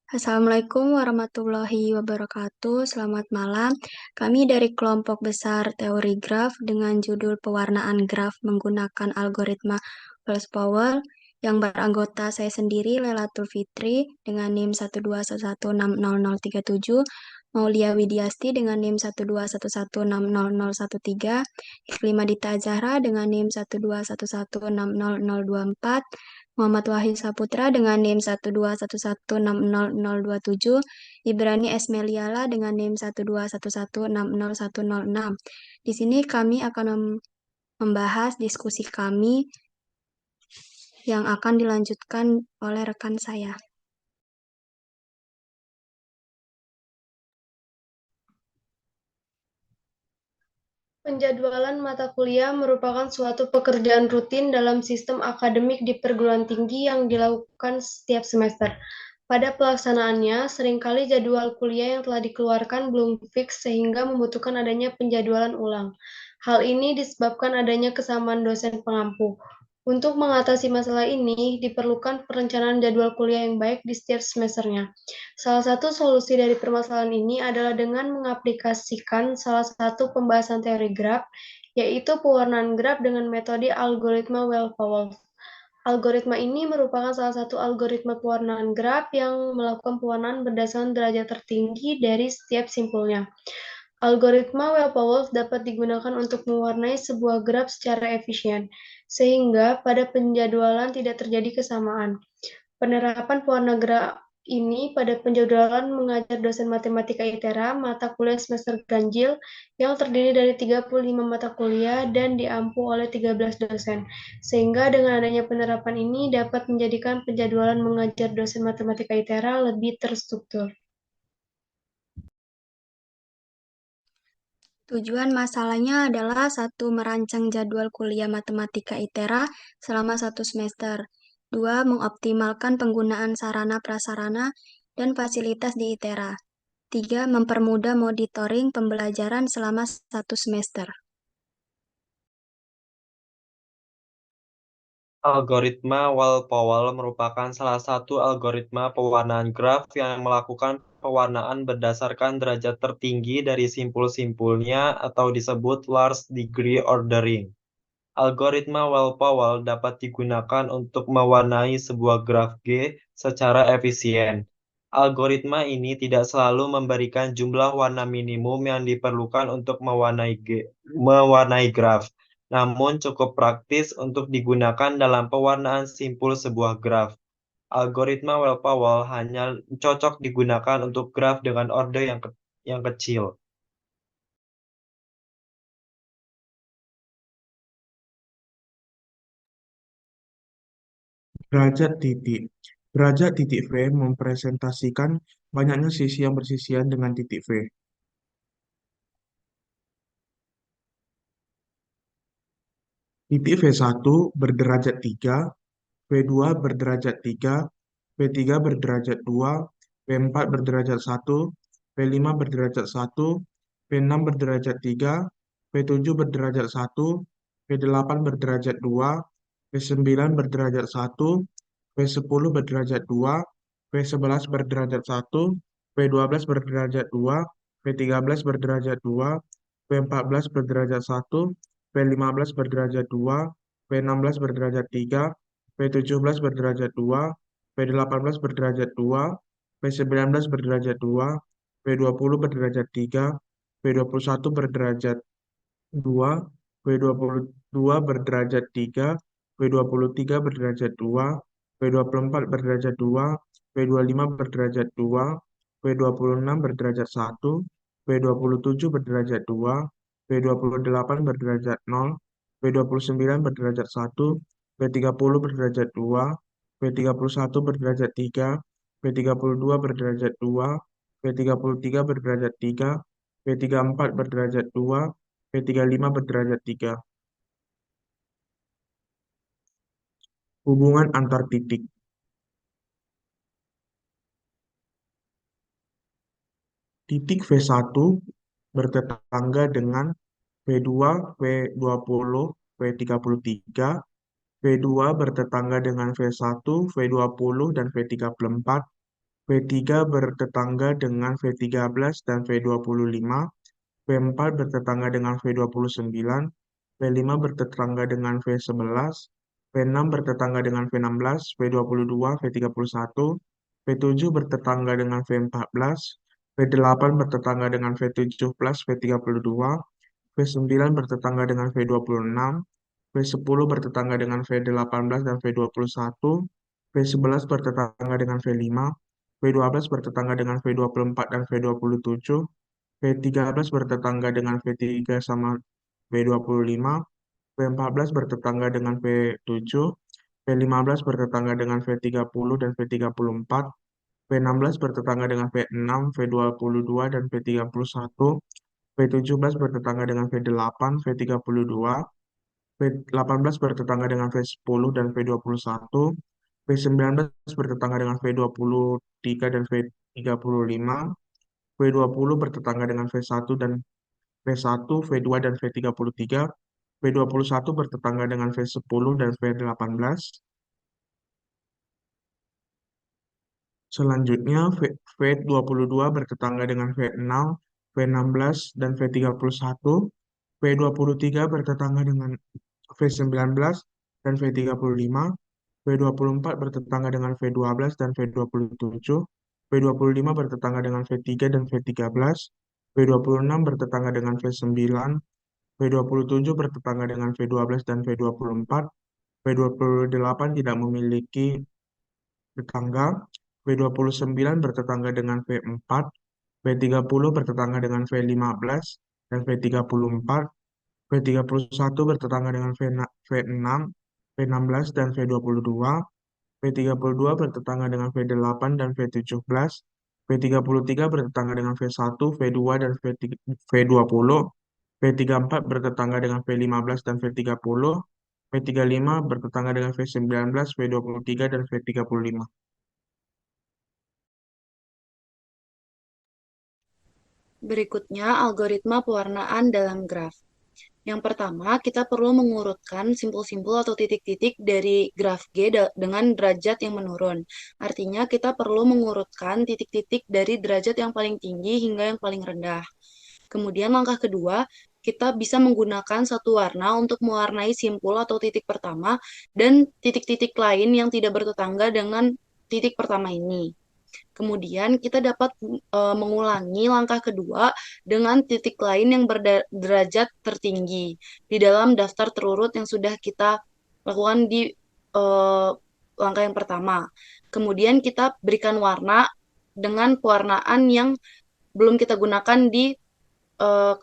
Assalamualaikum warahmatullahi wabarakatuh. Selamat malam. Kami dari kelompok besar teori graf dengan judul pewarnaan graf menggunakan algoritma Wells-Powell yang beranggota saya sendiri Lailatul Fitri dengan NIM 121160037, Maulia Widiasti dengan NIM 121160013, Iklima Dita Zahra dengan NIM 121160024, Muhammad Wahyu Saputra dengan NIM 121160027, Ibrani Esmeliala dengan NIM 121160106. Di sini kami akan membahas diskusi kami yang akan dilanjutkan oleh rekan saya. Penjadwalan mata kuliah merupakan suatu pekerjaan rutin dalam sistem akademik di perguruan tinggi yang dilakukan setiap semester. Pada pelaksanaannya, seringkali jadwal kuliah yang telah dikeluarkan belum fix sehingga membutuhkan adanya penjadwalan ulang. Hal ini disebabkan adanya kesamaan dosen pengampu. Untuk mengatasi masalah ini, diperlukan perencanaan jadwal kuliah yang baik di setiap semesternya. Salah satu solusi dari permasalahan ini adalah dengan mengaplikasikan salah satu pembahasan teori graf, yaitu pewarnaan graf dengan metode algoritma Well-Powell. Algoritma ini merupakan salah satu algoritma pewarnaan graf yang melakukan pewarnaan berdasarkan derajat tertinggi dari setiap simpulnya. Algoritma Well-Powell dapat digunakan untuk mewarnai sebuah graf secara efisien, sehingga pada penjadwalan tidak terjadi kesamaan. Penerapan pewarna graf ini pada penjadwalan mengajar dosen matematika ITERA mata kuliah semester ganjil yang terdiri dari 35 mata kuliah dan diampu oleh 13 dosen. Sehingga dengan adanya penerapan ini dapat menjadikan penjadwalan mengajar dosen matematika ITERA lebih terstruktur. Tujuan masalahnya adalah satu, merancang jadwal kuliah matematika ITERA selama satu semester. Dua, mengoptimalkan penggunaan sarana prasarana dan fasilitas di ITERA. Tiga, mempermudah monitoring pembelajaran selama satu semester. Algoritma Well-Powell merupakan salah satu algoritma pewarnaan graf yang melakukan pewarnaan berdasarkan derajat tertinggi dari simpul-simpulnya atau disebut large degree ordering. Algoritma Well-Powell dapat digunakan untuk mewarnai sebuah graf G secara efisien. Algoritma ini tidak selalu memberikan jumlah warna minimum yang diperlukan untuk mewarnai graf, namun cukup praktis untuk digunakan dalam pewarnaan simpul sebuah graf. Algoritma Well-Powell hanya cocok digunakan untuk graf dengan order yang kecil. Derajat titik. Derajat titik V mempresentasikan banyaknya sisi yang bersisian dengan titik V. Titik V1 berderajat 3, V2 berderajat 3, V3 berderajat 2, V4 berderajat 1, V5 berderajat 1, V6 berderajat 3, V7 berderajat 1, V8 berderajat 2, V9 berderajat 1, V10 berderajat 2, V11 berderajat 1, V12 berderajat 2, V13 berderajat 2, V14 berderajat 1, V15 berderajat 2, V16 berderajat 3, V17 berderajat 2, V18 berderajat 2, V19 berderajat 2, V20 berderajat 3, V21 berderajat 2, V22 berderajat 3, V23 berderajat 2, V24 berderajat 2, V25 berderajat 2, V26 berderajat 1, V27 berderajat 2, V28 berderajat 0, V29 berderajat 1, V30 berderajat 2, V31 berderajat 3, V32 berderajat 2, V33 berderajat 3, V34 berderajat 2, V35 berderajat 3. Hubungan antar titik. Titik V1 bertetangga dengan V2, V20, V33, V2 bertetangga dengan V1, V20, dan V34, V3 bertetangga dengan V13 dan V25, V4 bertetangga dengan V29, V5 bertetangga dengan V11, V6 bertetangga dengan V16, V22, V31, V7 bertetangga dengan V14, V8 bertetangga dengan V17, V32, V9 bertetangga dengan V26, V10 bertetangga dengan V18 dan V21, V11 bertetangga dengan V5, V12 bertetangga dengan V24 dan V27, V13 bertetangga dengan V3 sama V25, V14 bertetangga dengan V7, V15 bertetangga dengan V30 dan V34, V16 bertetangga dengan V6, V22 dan V31, V17 bertetangga dengan V8, V32, V18 bertetangga dengan V10 dan V21, V19 bertetangga dengan V23 dan V35, V20 bertetangga dengan V1 dan V1, V2 dan V33, V21 bertetangga dengan V10 dan V18. Selanjutnya, V22 bertetangga dengan V6, V16, dan V31. V23 bertetangga dengan V19 dan V35. V24 bertetangga dengan V12 dan V27. V25 bertetangga dengan V3 dan V13. V26 bertetangga dengan V9. V27 bertetangga dengan V12 dan V24. V28 tidak memiliki tetangga, V29 bertetangga dengan V4, V30 bertetangga dengan V15 dan V34, V31 bertetangga dengan V6, V16 dan V22, V32 bertetangga dengan V8 dan V17, V33 bertetangga dengan V1, V2 dan V20, V34 bertetangga dengan V15 dan V30, V35 bertetangga dengan V19, V23 dan V35. Berikutnya, algoritma pewarnaan dalam graf. Yang pertama, kita perlu mengurutkan simpul-simpul atau titik-titik dari graf G dengan derajat yang menurun. Artinya, kita perlu mengurutkan titik-titik dari derajat yang paling tinggi hingga yang paling rendah. Kemudian, langkah kedua, kita bisa menggunakan satu warna untuk mewarnai simpul atau titik pertama dan titik-titik lain yang tidak bertetangga dengan titik pertama ini. Kemudian kita dapat mengulangi langkah kedua dengan titik lain yang berderajat tertinggi di dalam daftar terurut yang sudah kita lakukan di langkah yang pertama. Kemudian kita berikan warna dengan pewarnaan yang belum kita gunakan di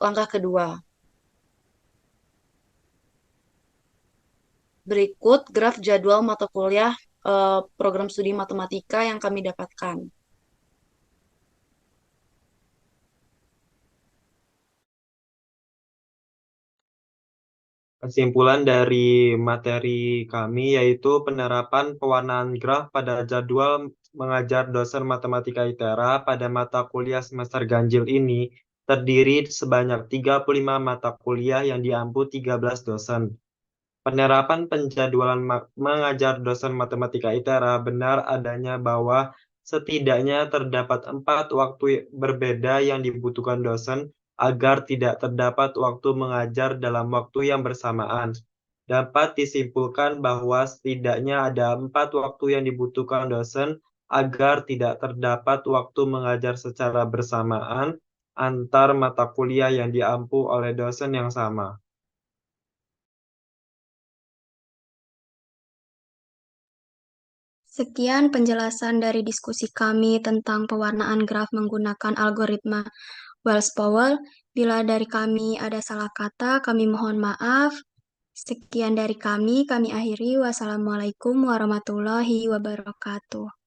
langkah kedua. Berikut graf jadwal mata kuliah program studi matematika yang kami dapatkan. Kesimpulan dari materi kami yaitu penerapan pewarnaan graf pada jadwal mengajar dosen matematika ITERA pada mata kuliah semester ganjil ini terdiri sebanyak 35 mata kuliah yang diampu 13 dosen. Penerapan penjadwalan mengajar dosen matematika ITERA benar adanya bahwa setidaknya terdapat 4 waktu berbeda yang dibutuhkan dosen agar tidak terdapat waktu mengajar dalam waktu yang bersamaan. Dapat disimpulkan bahwa setidaknya ada 4 waktu yang dibutuhkan dosen agar tidak terdapat waktu mengajar secara bersamaan antar mata kuliah yang diampu oleh dosen yang sama. Sekian penjelasan dari diskusi kami tentang pewarnaan graf menggunakan algoritma Wells-Powell. Bila dari kami ada salah kata, kami mohon maaf. Sekian dari kami akhiri. Wassalamualaikum warahmatullahi wabarakatuh.